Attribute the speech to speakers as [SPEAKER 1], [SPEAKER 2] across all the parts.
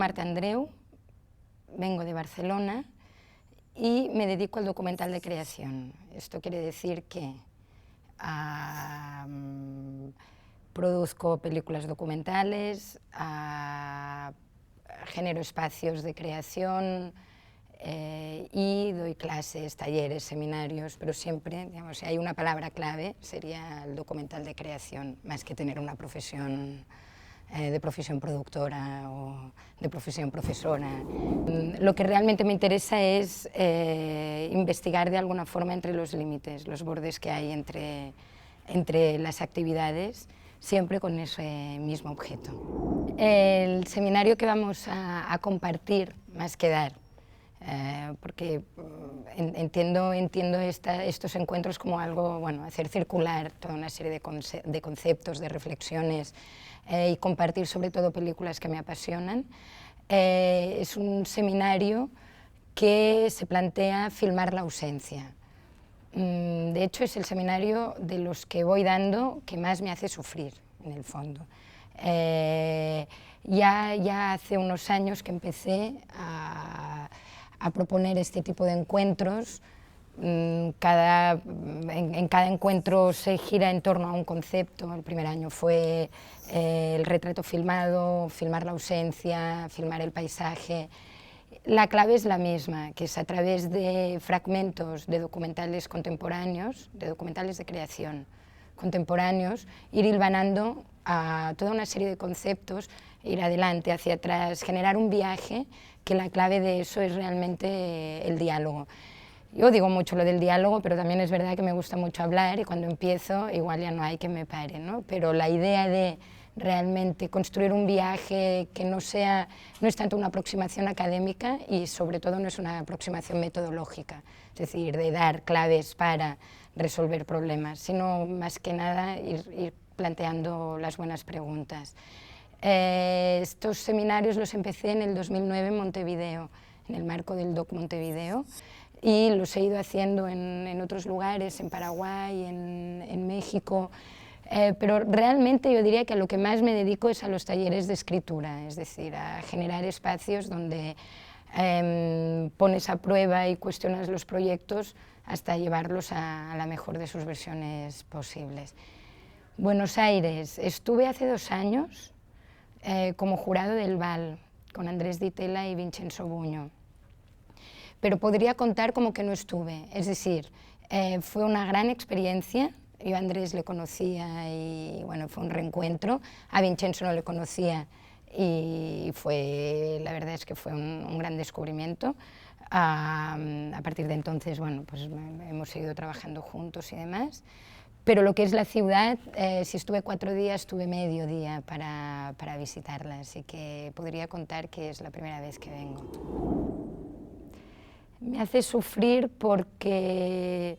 [SPEAKER 1] Marta Andreu, vengo de Barcelona y me dedico al documental de creación. Esto quiere decir que produzco películas documentales, genero espacios de creación y doy clases, talleres, seminarios, pero siempre, digamos, si hay una palabra clave, sería el documental de creación, más que tener una profesión de profesión productora o de profesión profesora. Lo que realmente me interesa es investigar de alguna forma entre los límites, los bordes que hay entre las actividades, siempre con ese mismo objeto. El seminario que vamos a compartir, más que dar, porque entiendo estos encuentros como algo, bueno, hacer circular toda una serie de conceptos, de reflexiones y compartir sobre todo películas que me apasionan. Es un seminario que se plantea filmar la ausencia. De hecho, es el seminario de los que voy dando que más me hace sufrir, en el fondo. Ya hace unos años que empecé a proponer este tipo de encuentros. En cada encuentro se gira en torno a un concepto. El primer año fue el retrato filmado, filmar la ausencia, filmar el paisaje. La clave es la misma, que es a través de fragmentos de documentales contemporáneos, de documentales de creación contemporáneos, ir hilvanando a toda una serie de conceptos, ir adelante, hacia atrás, generar un viaje, que la clave de eso es realmente el diálogo. Yo digo mucho lo del diálogo, pero también es verdad que me gusta mucho hablar y cuando empiezo igual ya no hay que me pare, ¿no? Pero la idea de realmente construir un viaje que no es tanto una aproximación académica y sobre todo no es una aproximación metodológica, es decir, de dar claves para resolver problemas, sino más que nada ir planteando las buenas preguntas. Estos seminarios los empecé en el 2009 en Montevideo, en el marco del DOC Montevideo, y los he ido haciendo en otros lugares, en Paraguay, en México, pero realmente yo diría que a lo que más me dedico es a los talleres de escritura, es decir, a generar espacios donde pones a prueba y cuestionas los proyectos hasta llevarlos a la mejor de sus versiones posibles. Buenos Aires, estuve hace 2 años como jurado del BAL, con Andrés Di Tella y Vincenzo Buño. Pero podría contar como que no estuve, es decir, fue una gran experiencia. Yo a Andrés le conocía y bueno, fue un reencuentro, a Vincenzo no le conocía y la verdad es que fue un gran descubrimiento. A partir de entonces, bueno, pues hemos seguido trabajando juntos y demás. Pero lo que es la ciudad, si estuve 4 días, estuve medio día para visitarla, así que podría contar que es la primera vez que vengo. Me hace sufrir porque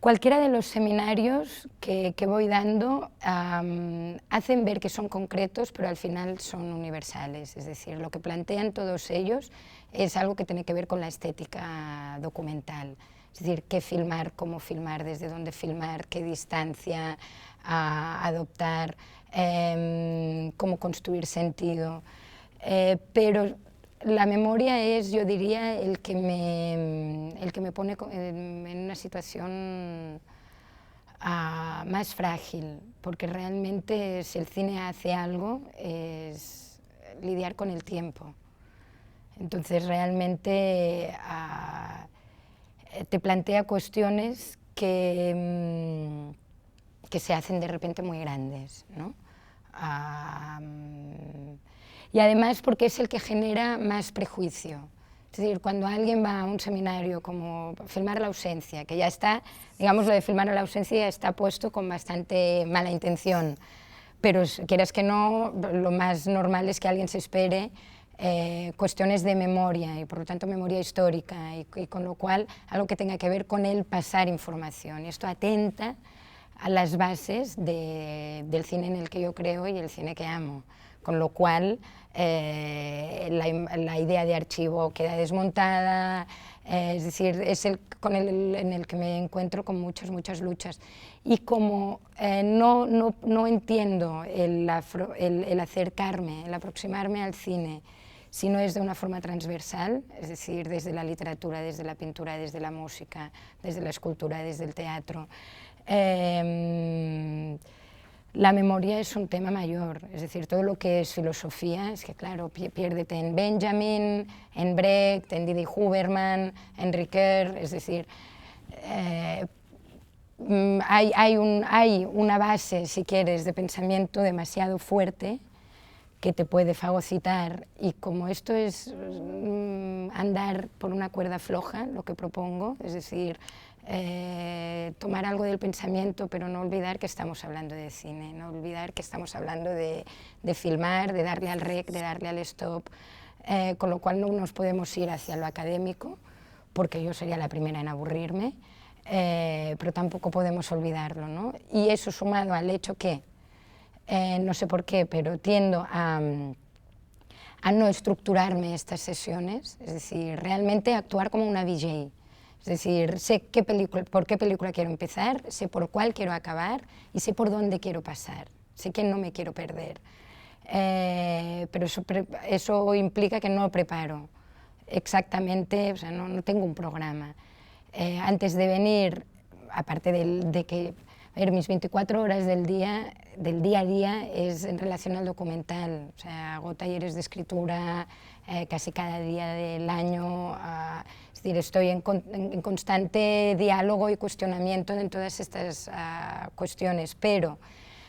[SPEAKER 1] cualquiera de los seminarios que voy dando hacen ver que son concretos, pero al final son universales. Es decir, lo que plantean todos ellos es algo que tiene que ver con la estética documental. Es decir, qué filmar, cómo filmar, desde dónde filmar, qué distancia adoptar, cómo construir sentido. Pero la memoria es, yo diría, el que me pone en una situación más frágil, porque realmente si el cine hace algo es lidiar con el tiempo. Entonces realmente te plantea cuestiones que se hacen de repente muy grandes, ¿no? Y además porque es el que genera más prejuicio. Es decir, cuando alguien va a un seminario como filmar la ausencia, que ya está, digamos, lo de filmar la ausencia ya está puesto con bastante mala intención, pero quieras que no, lo más normal es que alguien se espere cuestiones de memoria y por lo tanto memoria histórica y con lo cual algo que tenga que ver con el pasar información. Y esto atenta a las bases del cine en el que yo creo y el cine que amo. Con lo cual la idea de archivo queda desmontada, Es decir, es en el que me encuentro con muchas luchas. Y como no entiendo el acercarme, el aproximarme al cine, si no es de una forma transversal, es decir, desde la literatura, desde la pintura, desde la música, desde la escultura, desde el teatro, la memoria es un tema mayor, es decir, todo lo que es filosofía, es que claro, piérdete en Benjamin, en Brecht, en Didi Huberman, en Ricoeur, es decir, hay una base, si quieres, de pensamiento demasiado fuerte que te puede fagocitar, y como esto es andar por una cuerda floja, lo que propongo, es decir, tomar algo del pensamiento, pero no olvidar que estamos hablando de cine, no olvidar que estamos hablando de filmar, de darle al rec, de darle al stop, con lo cual no nos podemos ir hacia lo académico, porque yo sería la primera en aburrirme, pero tampoco podemos olvidarlo, ¿no? Y eso sumado al hecho que, no sé por qué, pero tiendo a no estructurarme estas sesiones, es decir, realmente actuar como una VJ. Es decir, sé por qué película quiero empezar, sé por cuál quiero acabar y sé por dónde quiero pasar, sé que no me quiero perder. Pero eso implica que no preparo exactamente, o sea, no tengo un programa. Antes de venir, aparte de que a ver, mis 24 horas del día a día es en relación al documental, o sea, hago talleres de escritura casi cada día del año, es decir, estoy en constante diálogo y cuestionamiento en todas estas cuestiones, pero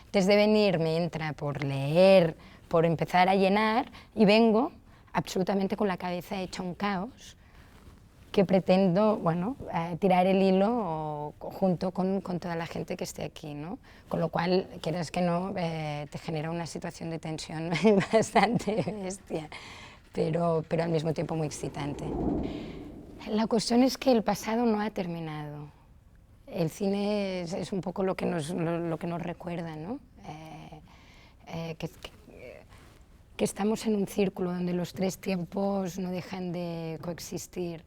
[SPEAKER 1] antes de venir me entra por leer, por empezar a llenar, y vengo absolutamente con la cabeza hecha un caos, que pretendo, bueno, tirar el hilo junto con toda la gente que esté aquí, ¿no? Con lo cual, quieras que no, te genera una situación de tensión bastante bestia, pero al mismo tiempo muy excitante. La cuestión es que el pasado no ha terminado. El cine es un poco lo que nos recuerda, ¿no? Que estamos en un círculo donde los tres tiempos no dejan de coexistir.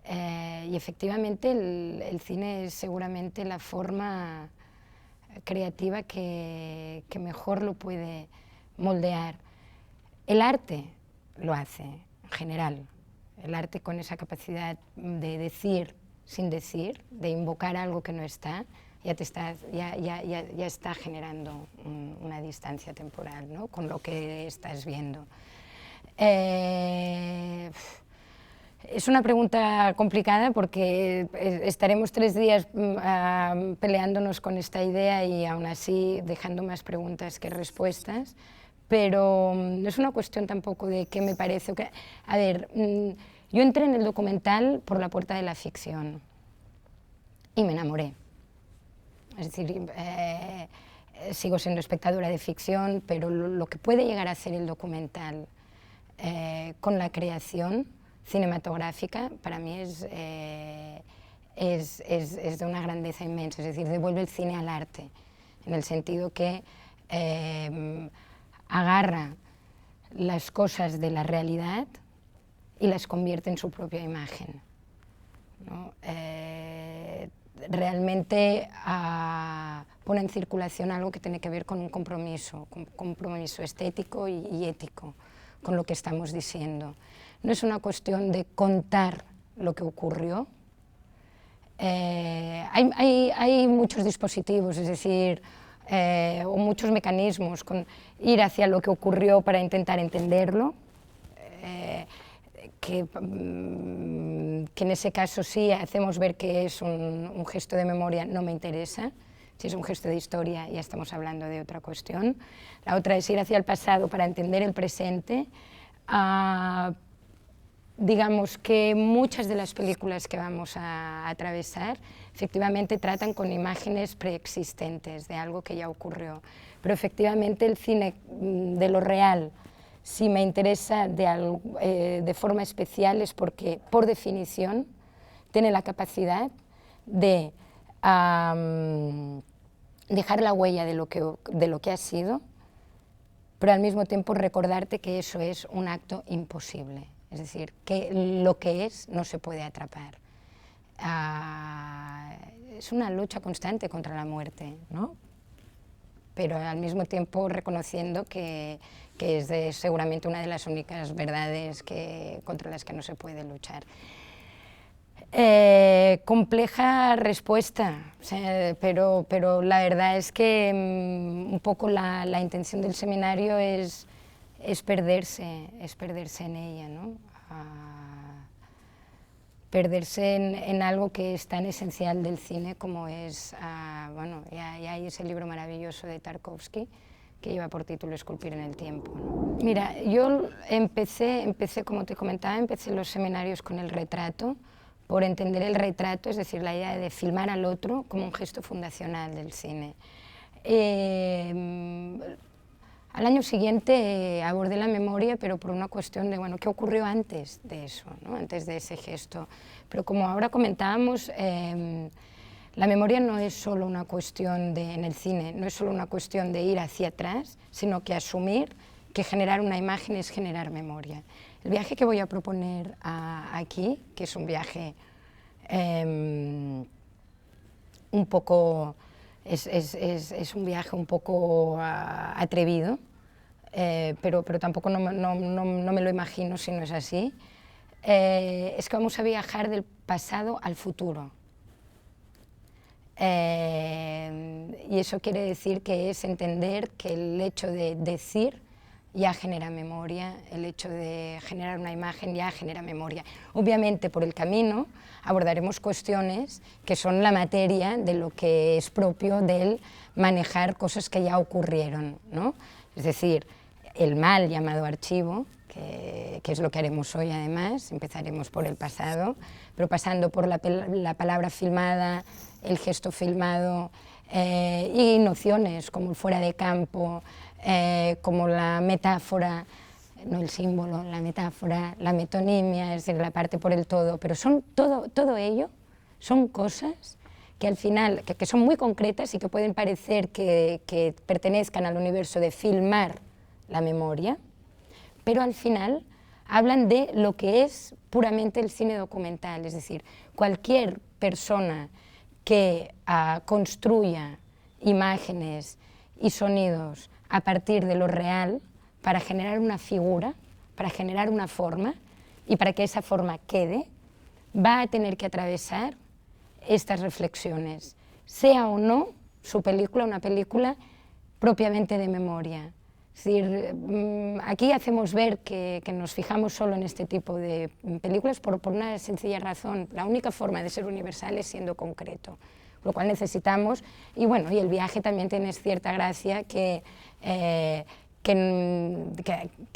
[SPEAKER 1] Y efectivamente el cine es seguramente la forma creativa que mejor lo puede moldear. El arte lo hace, en general. El arte con esa capacidad de decir sin decir, de invocar algo que no está, ya está generando una distancia temporal, ¿no? Con lo que estás viendo. Es una pregunta complicada porque estaremos 3 días peleándonos con esta idea y aún así dejando más preguntas que respuestas, pero no es una cuestión tampoco de qué me parece. A ver, yo entré en el documental por la puerta de la ficción y me enamoré. Es decir, sigo siendo espectadora de ficción, pero lo que puede llegar a ser el documental con la creación cinematográfica, para mí es de una grandeza inmensa, es decir, devuelve el cine al arte, en el sentido que agarra las cosas de la realidad y las convierte en su propia imagen, ¿no? Realmente pone en circulación algo que tiene que ver con un compromiso estético y ético con lo que estamos diciendo. No es una cuestión de contar lo que ocurrió. Hay muchos dispositivos, es decir, o muchos mecanismos con ir hacia lo que ocurrió para intentar entenderlo, que en ese caso sí hacemos ver que es un gesto de memoria, no me interesa. Si es un gesto de historia, ya estamos hablando de otra cuestión. La otra es ir hacia el pasado para entender el presente. Digamos que muchas de las películas que vamos a atravesar efectivamente tratan con imágenes preexistentes de algo que ya ocurrió, pero efectivamente el cine de lo real, si me interesa de forma especial, es porque por definición tiene la capacidad de dejar la huella de lo que ha sido, pero al mismo tiempo recordarte que eso es un acto imposible. es decir, que lo que es no se puede atrapar. Es una lucha constante contra la muerte, ¿no? Pero al mismo tiempo reconociendo que es seguramente una de las únicas verdades contra las que no se puede luchar. Compleja respuesta, o sea, pero la verdad es que un poco la intención del seminario es perderse en ella, ¿no? Perderse en algo que es tan esencial del cine como es, bueno, y hay ese libro maravilloso de Tarkovsky que lleva por título Esculpir en el tiempo, ¿no? Mira, yo empecé, como te comentaba, empecé los seminarios con el retrato, por entender el retrato, es decir, la idea de filmar al otro como un gesto fundacional del cine. Al año siguiente abordé la memoria, pero por una cuestión de, bueno, ¿qué ocurrió antes de eso, ¿no? Antes de ese gesto? Pero como ahora comentábamos, la memoria no es solo una cuestión en el cine, no es solo una cuestión de ir hacia atrás, sino que asumir que generar una imagen es generar memoria. El viaje que voy a proponer aquí, que es un viaje un poco... Es un viaje un poco atrevido, pero tampoco no me lo imagino si no es así. Es que vamos a viajar del pasado al futuro. Y eso quiere decir que es entender que el hecho de decir ya genera memoria, el hecho de generar una imagen ya genera memoria. Obviamente, por el camino abordaremos cuestiones que son la materia de lo que es propio del manejar cosas que ya ocurrieron, ¿no? Es decir, el mal llamado archivo, que es lo que haremos hoy además, empezaremos por el pasado, pero pasando por la palabra filmada, el gesto filmado y nociones como el fuera de campo, como la metáfora, no el símbolo, la metáfora, la metonimia, es decir, la parte por el todo, pero todo ello son cosas que al final, que son muy concretas y que pueden parecer que pertenezcan al universo de filmar la memoria, pero al final hablan de lo que es puramente el cine documental, es decir, cualquier persona que construya imágenes y sonidos a partir de lo real para generar una figura, para generar una forma y para que esa forma quede, va a tener que atravesar estas reflexiones, sea o no su película una película propiamente de memoria. Es decir, aquí hacemos ver que nos fijamos solo en este tipo de películas por una sencilla razón. La única forma de ser universal es siendo concreto, lo cual necesitamos, y bueno, y el viaje también tiene cierta gracia que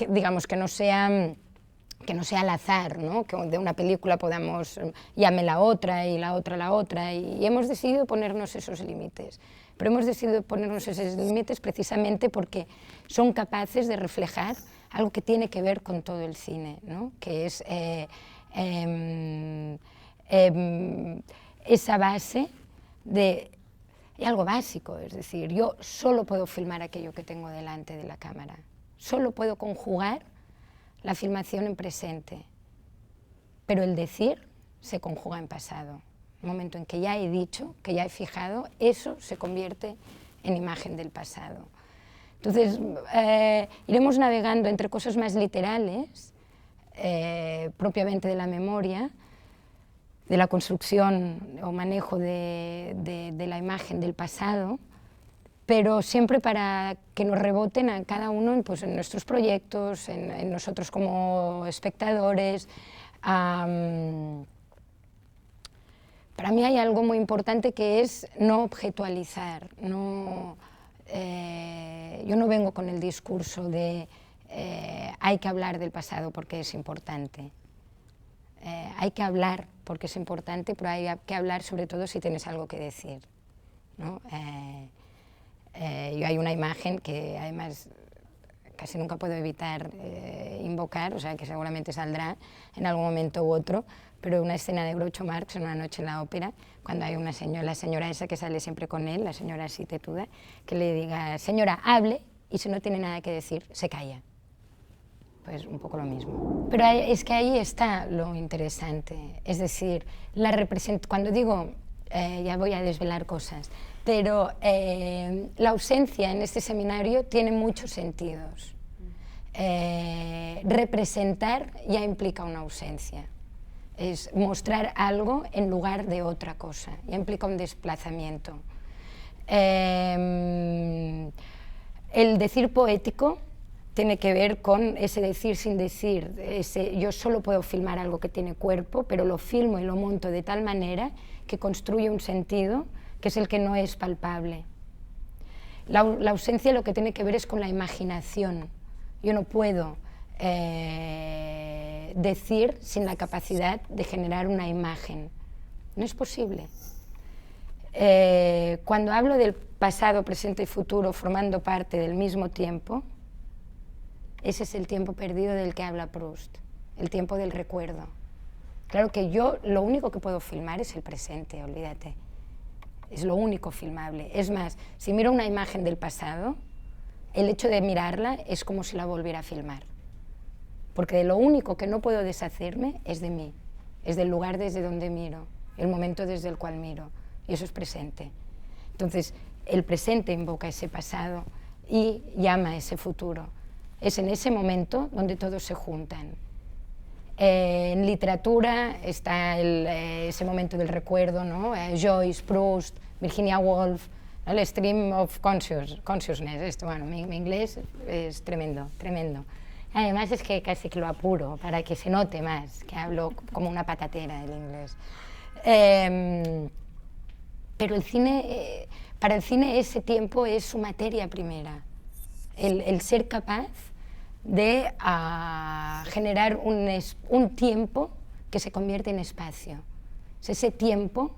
[SPEAKER 1] digamos que no sea al azar, ¿no? Que de una película podamos llame la otra y la otra, y hemos decidido ponernos esos límites. Pero hemos decidido ponernos esos límites precisamente porque son capaces de reflejar algo que tiene que ver con todo el cine, ¿no? Que es esa base de algo básico, es decir, yo solo puedo filmar aquello que tengo delante de la cámara, solo puedo conjugar la filmación en presente, pero el decir se conjuga en pasado. El momento en que ya he dicho, que ya he fijado, eso se convierte en imagen del pasado. Entonces, iremos navegando entre cosas más literales, propiamente de la memoria, de la construcción o manejo de la imagen del pasado, pero siempre para que nos reboten a cada uno pues, en nuestros proyectos, en nosotros como espectadores. Para mí hay algo muy importante que es no objetualizar. Yo no vengo con el discurso de hay que hablar del pasado porque es importante. Hay que hablar porque es importante, pero hay que hablar sobre todo si tienes algo que decir, ¿no? Yo hay una imagen que además casi nunca puedo evitar invocar, o sea que seguramente saldrá en algún momento u otro, pero una escena de Groucho Marx en Una noche en la ópera, cuando hay una señora, la señora esa que sale siempre con él, la señora así tetuda, que le diga, señora, hable, y si no tiene nada que decir, se calla. pues un poco lo mismo. Pero es que ahí está lo interesante, es decir, cuando digo, ya voy a desvelar cosas, pero la ausencia en este seminario tiene muchos sentidos. Representar ya implica una ausencia, es mostrar algo en lugar de otra cosa, ya implica un desplazamiento. El decir poético tiene que ver con ese decir sin decir, yo solo puedo filmar algo que tiene cuerpo, pero lo filmo y lo monto de tal manera que construye un sentido que es el que no es palpable. La ausencia lo que tiene que ver es con la imaginación. Yo no puedo decir sin la capacidad de generar una imagen. No es posible. Cuando hablo del pasado, presente y futuro formando parte del mismo tiempo, ese es el tiempo perdido del que habla Proust, el tiempo del recuerdo. Claro que yo lo único que puedo filmar es el presente, olvídate. Es lo único filmable. Es más, si miro una imagen del pasado, el hecho de mirarla es como si la volviera a filmar. Porque de lo único que no puedo deshacerme es de mí, es del lugar desde donde miro, el momento desde el cual miro, y eso es presente. Entonces, el presente invoca ese pasado y llama a ese futuro. Es en ese momento donde todos se juntan. En literatura está ese momento del recuerdo, ¿no? Joyce, Proust, Virginia Woolf, ¿no? El stream of consciousness. Esto, bueno, mi inglés es tremendo, tremendo. Además es que casi que lo apuro para que se note más, que hablo como una patatera el inglés. Pero el cine, para el cine ese tiempo es su materia primera. El ser capaz de generar un tiempo que se convierte en espacio. Es ese tiempo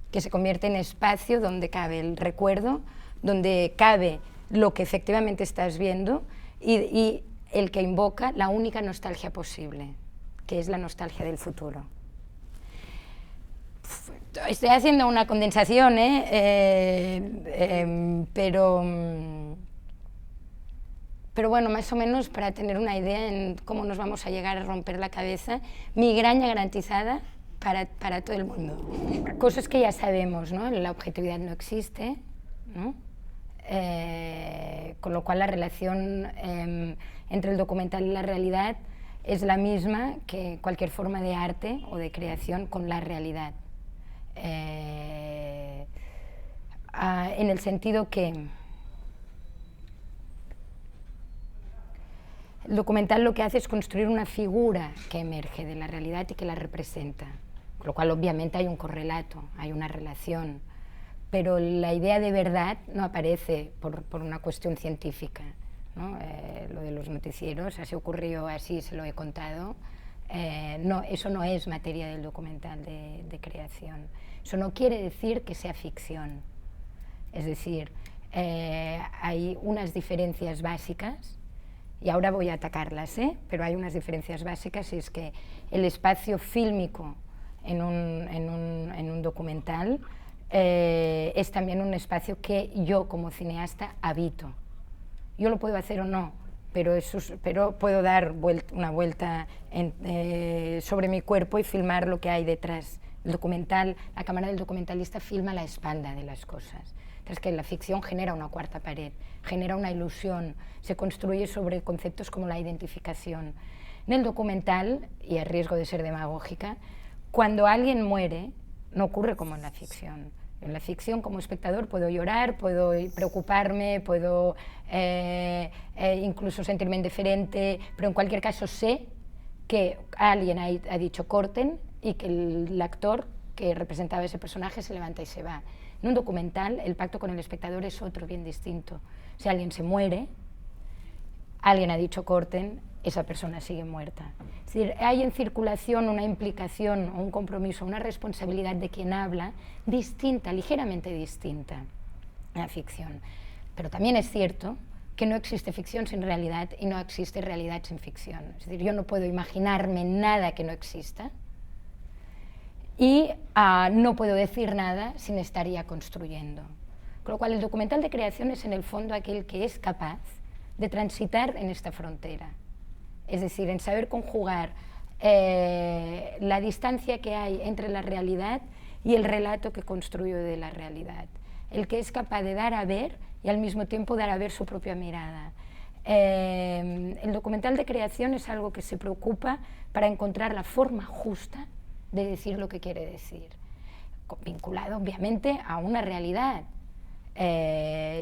[SPEAKER 1] que se convierte en espacio donde cabe el recuerdo, donde cabe lo que efectivamente estás viendo y el que invoca la única nostalgia posible, que es la nostalgia del futuro. Estoy haciendo una condensación, pero bueno, más o menos para tener una idea en cómo nos vamos a llegar a romper la cabeza, migraña garantizada para todo el mundo. Cosas que ya sabemos, ¿no? La objetividad no existe, ¿no? Con lo cual la relación entre el documental y la realidad es la misma que cualquier forma de arte o de creación con la realidad. En el sentido que el documental lo que hace es construir una figura que emerge de la realidad y que la representa, con lo cual obviamente hay un correlato, hay una relación, pero la idea de verdad no aparece por una cuestión científica, ¿no? Lo de los noticieros, así ocurrió, así se lo he contado. No, eso no es materia del documental de creación. Eso no quiere decir que sea ficción. Es decir, hay unas diferencias básicas, y ahora voy a atacarlas, pero hay unas diferencias básicas, y es que el espacio fílmico en un documental es también un espacio que yo como cineasta habito. Yo lo puedo hacer o no, pero puedo dar una vuelta sobre mi cuerpo y filmar lo que hay detrás. El documental, la cámara del documentalista filma la espalda de las cosas. Es que la ficción genera una cuarta pared, genera una ilusión, se construye sobre conceptos como la identificación. En el documental, y a riesgo de ser demagógica, cuando alguien muere, no ocurre como en la ficción. En la ficción, como espectador, puedo llorar, puedo preocuparme, puedo incluso sentirme indiferente, pero en cualquier caso sé que alguien ha dicho corten y que el actor que representaba ese personaje se levanta y se va. En un documental, el pacto con el espectador es otro, bien distinto. Si alguien se muere, alguien ha dicho corten, esa persona sigue muerta. Es decir, hay en circulación una implicación, un compromiso, una responsabilidad de quien habla distinta, ligeramente distinta a la ficción. Pero también es cierto que no existe ficción sin realidad y no existe realidad sin ficción. Es decir, yo no puedo imaginarme nada que no exista y no puedo decir nada sin estar ya construyendo. Con lo cual el documental de creación es en el fondo aquel que es capaz de transitar en esta frontera es decir, en saber conjugar la distancia que hay entre la realidad y el relato que construyo de la realidad. El que es capaz de dar a ver y al mismo tiempo dar a ver su propia mirada. El documental de creación es algo que se preocupa para encontrar la forma justa de decir lo que quiere decir, vinculado obviamente a una realidad.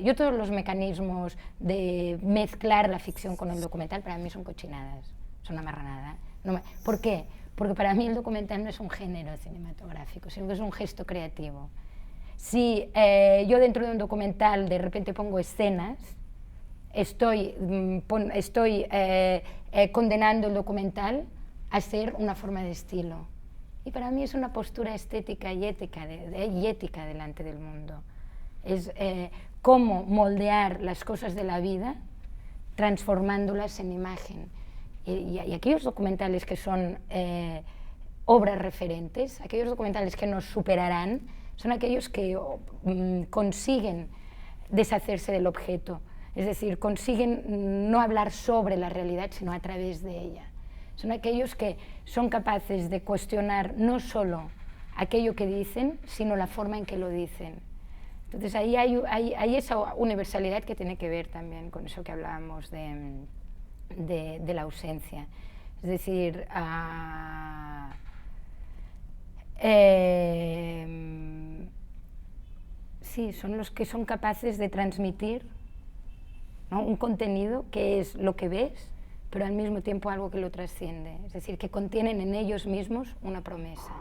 [SPEAKER 1] Yo todos los mecanismos de mezclar la ficción con el documental para mí son cochinadas, son una marranada. ¿Por qué? Porque para mí el documental no es un género cinematográfico, sino que es un gesto creativo. Si yo dentro de un documental de repente pongo escenas, estoy condenando el documental a ser una forma de estilo. Y para mí es una postura estética y ética delante del mundo. Es cómo moldear las cosas de la vida transformándolas en imagen. Y aquellos documentales que son obras referentes, aquellos documentales que nos superarán, son aquellos que consiguen deshacerse del objeto, es decir, consiguen no hablar sobre la realidad, sino a través de ella. Son aquellos que son capaces de cuestionar no solo aquello que dicen, sino la forma en que lo dicen. Entonces ahí hay esa universalidad que tiene que ver también con eso que hablábamos de la ausencia. Es decir, sí, son los que son capaces de transmitir, ¿no?, un contenido que es lo que ves, pero al mismo tiempo algo que lo trasciende, es decir, que contienen en ellos mismos una promesa.